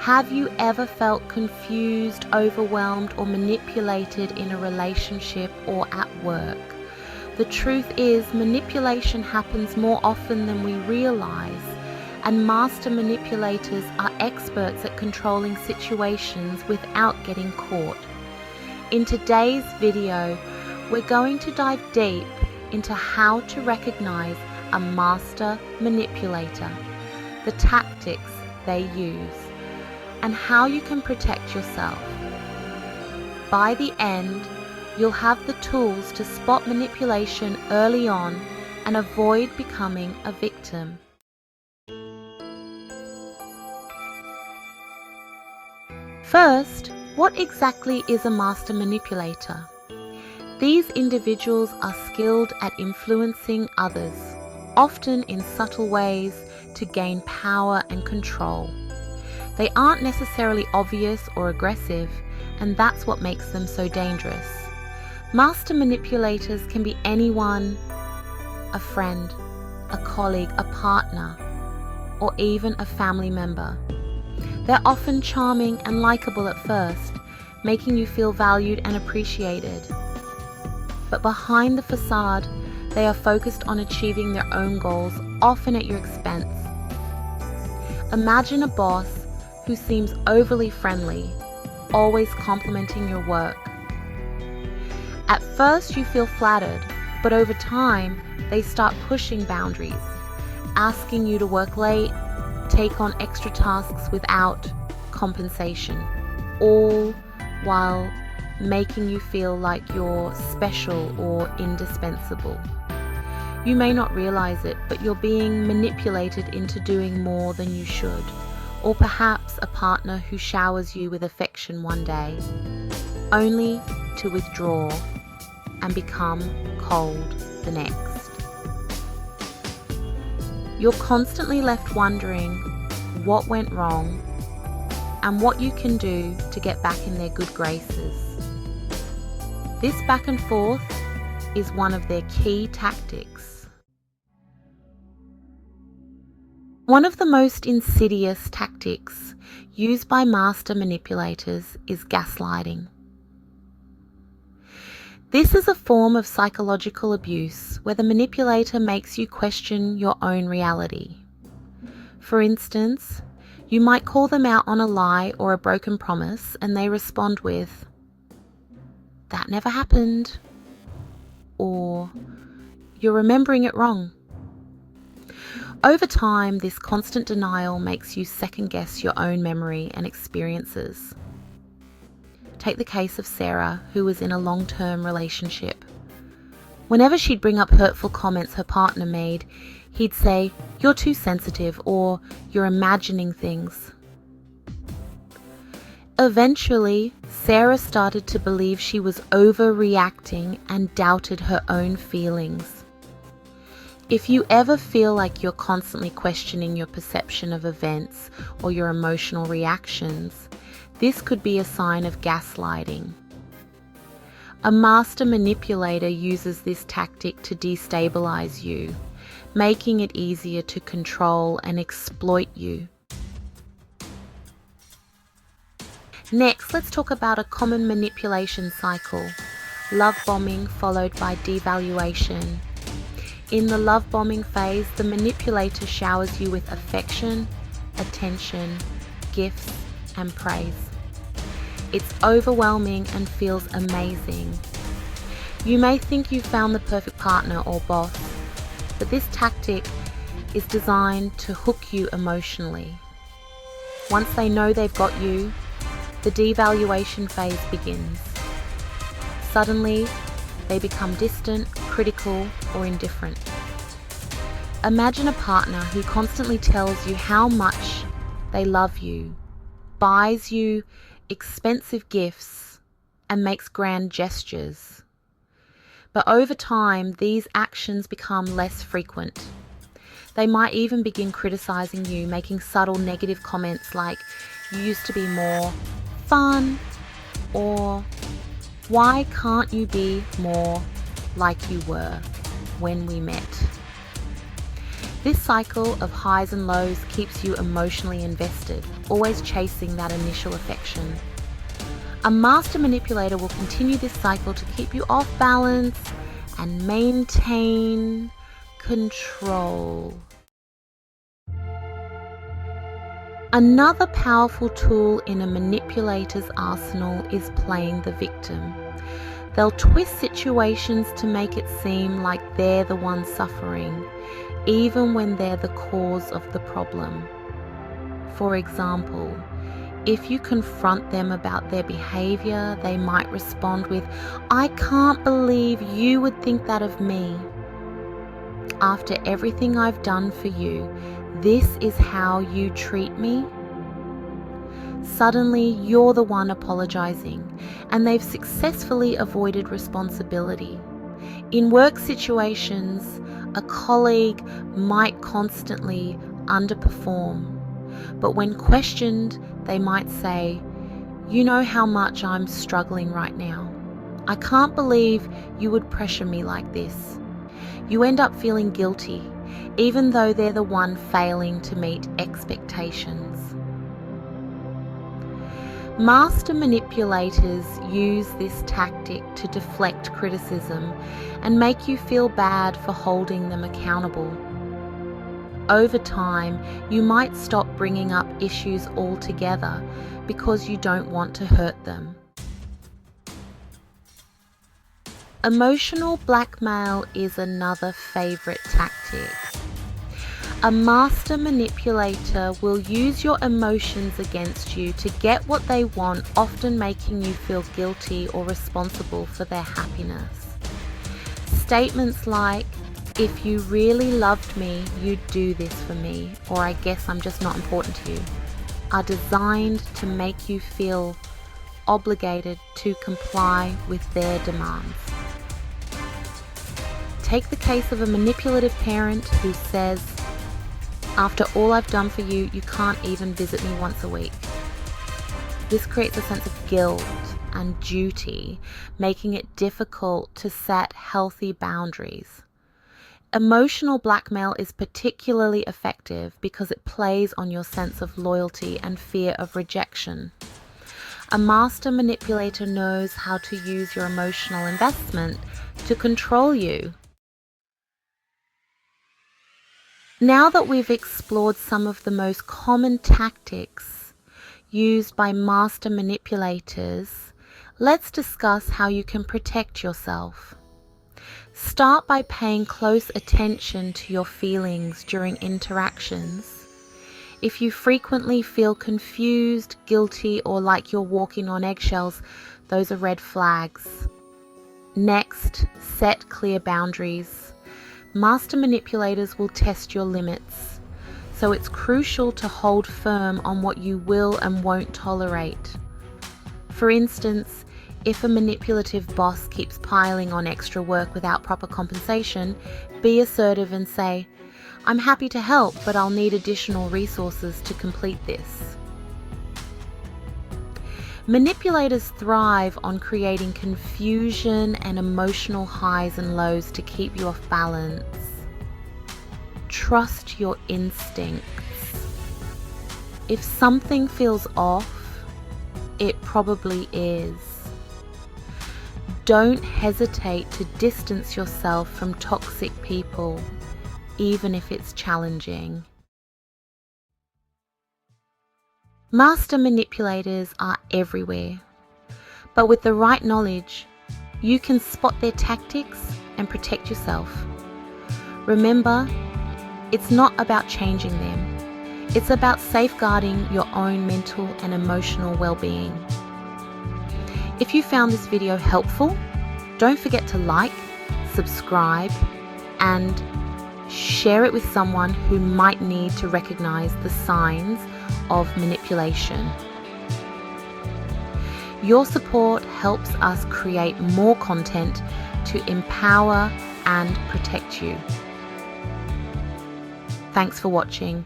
Have you ever felt confused, overwhelmed, or manipulated in a relationship or at work? The truth is, manipulation happens more often than we realize, and master manipulators are experts at controlling situations without getting caught. In today's video, we're going to dive deep into how to recognize a master manipulator, the tactics they use, and how you can protect yourself. By the end, you'll have the tools to spot manipulation early on and avoid becoming a victim. First, what exactly is a master manipulator? These individuals are skilled at influencing others, often in subtle ways, to gain power and control. They aren't necessarily obvious or aggressive, and that's what makes them so dangerous. Master manipulators can be anyone: a friend, a colleague, a partner, or even a family member. They're often charming and likable at first, making you feel valued and appreciated. But behind the facade, they are focused on achieving their own goals, often at your expense. Imagine a boss who seems overly friendly, always complimenting your work. At first you feel flattered, but over time they start pushing boundaries, asking you to work late, take on extra tasks without compensation, all while making you feel like you're special or indispensable. You may not realize it, but you're being manipulated into doing more than you should. Or perhaps a partner who showers you with affection one day, only to withdraw and become cold the next. You're constantly left wondering what went wrong and what you can do to get back in their good graces. This back and forth is one of their key tactics. One of the most insidious tactics used by master manipulators is gaslighting. This is a form of psychological abuse where the manipulator makes you question your own reality. For instance, you might call them out on a lie or a broken promise, and they respond with, "That never happened," or "You're remembering it wrong." Over time, this constant denial makes you second-guess your own memory and experiences. Take the case of Sarah, who was in a long-term relationship. Whenever she'd bring up hurtful comments her partner made, he'd say, "You're too sensitive," or "You're imagining things." Eventually, Sarah started to believe she was overreacting and doubted her own feelings. If you ever feel like you're constantly questioning your perception of events or your emotional reactions, this could be a sign of gaslighting. A master manipulator uses this tactic to destabilize you, making it easier to control and exploit you. Next, let's talk about a common manipulation cycle: love bombing followed by devaluation. In the love bombing phase, the manipulator showers you with affection, attention, gifts, and praise. It's overwhelming and feels amazing. You may think you found the perfect partner or boss, but this tactic is designed to hook you emotionally. Once they know they've got you, the devaluation phase begins. Suddenly, they become distant, critical, or indifferent. Imagine a partner who constantly tells you how much they love you, buys you expensive gifts, and makes grand gestures. But over time, these actions become less frequent. They might even begin criticizing you, making subtle negative comments like, "You used to be more fun," or "Why can't you be more like you were when we met?" This cycle of highs and lows keeps you emotionally invested, always chasing that initial affection. A master manipulator will continue this cycle to keep you off balance and maintain control. Another powerful tool in a manipulator's arsenal is playing the victim. They'll twist situations to make it seem like they're the one suffering, even when they're the cause of the problem. For example, if you confront them about their behavior, they might respond with, "I can't believe you would think that of me. After everything I've done for you, this is how you treat me?" Suddenly, you're the one apologizing, and they've successfully avoided responsibility. In work situations, a colleague might constantly underperform, but when questioned, they might say, "You know how much I'm struggling right now. I can't believe you would pressure me like this." You end up feeling guilty, even though they're the one failing to meet expectations. Master manipulators use this tactic to deflect criticism and make you feel bad for holding them accountable. Over time, you might stop bringing up issues altogether because you don't want to hurt them. Emotional blackmail is another favorite tactic. A master manipulator will use your emotions against you to get what they want, often making you feel guilty or responsible for their happiness. Statements like, "If you really loved me, you'd do this for me," or "I guess I'm just not important to you," are designed to make you feel obligated to comply with their demands. Take the case of a manipulative parent who says, "After all I've done for you, you can't even visit me once a week." This creates a sense of guilt and duty, making it difficult to set healthy boundaries. Emotional blackmail is particularly effective because it plays on your sense of loyalty and fear of rejection. A master manipulator knows how to use your emotional investment to control you. Now that we've explored some of the most common tactics used by master manipulators, let's discuss how you can protect yourself. Start by paying close attention to your feelings during interactions. If you frequently feel confused, guilty, or like you're walking on eggshells, those are red flags. Next, set clear boundaries. Master manipulators will test your limits, so it's crucial to hold firm on what you will and won't tolerate. For instance, if a manipulative boss keeps piling on extra work without proper compensation, be assertive and say, "I'm happy to help, but I'll need additional resources to complete this." Manipulators thrive on creating confusion and emotional highs and lows to keep you off balance. Trust your instincts. If something feels off, it probably is. Don't hesitate to distance yourself from toxic people, even if it's challenging. Master manipulators are everywhere, but with the right knowledge, you can spot their tactics and protect yourself. Remember, it's not about changing them. It's about safeguarding your own mental and emotional well-being. If you found this video helpful, don't forget to like, subscribe, and share it with someone who might need to recognize the signs of manipulation. Your support helps us create more content to empower and protect you. Thanks for watching.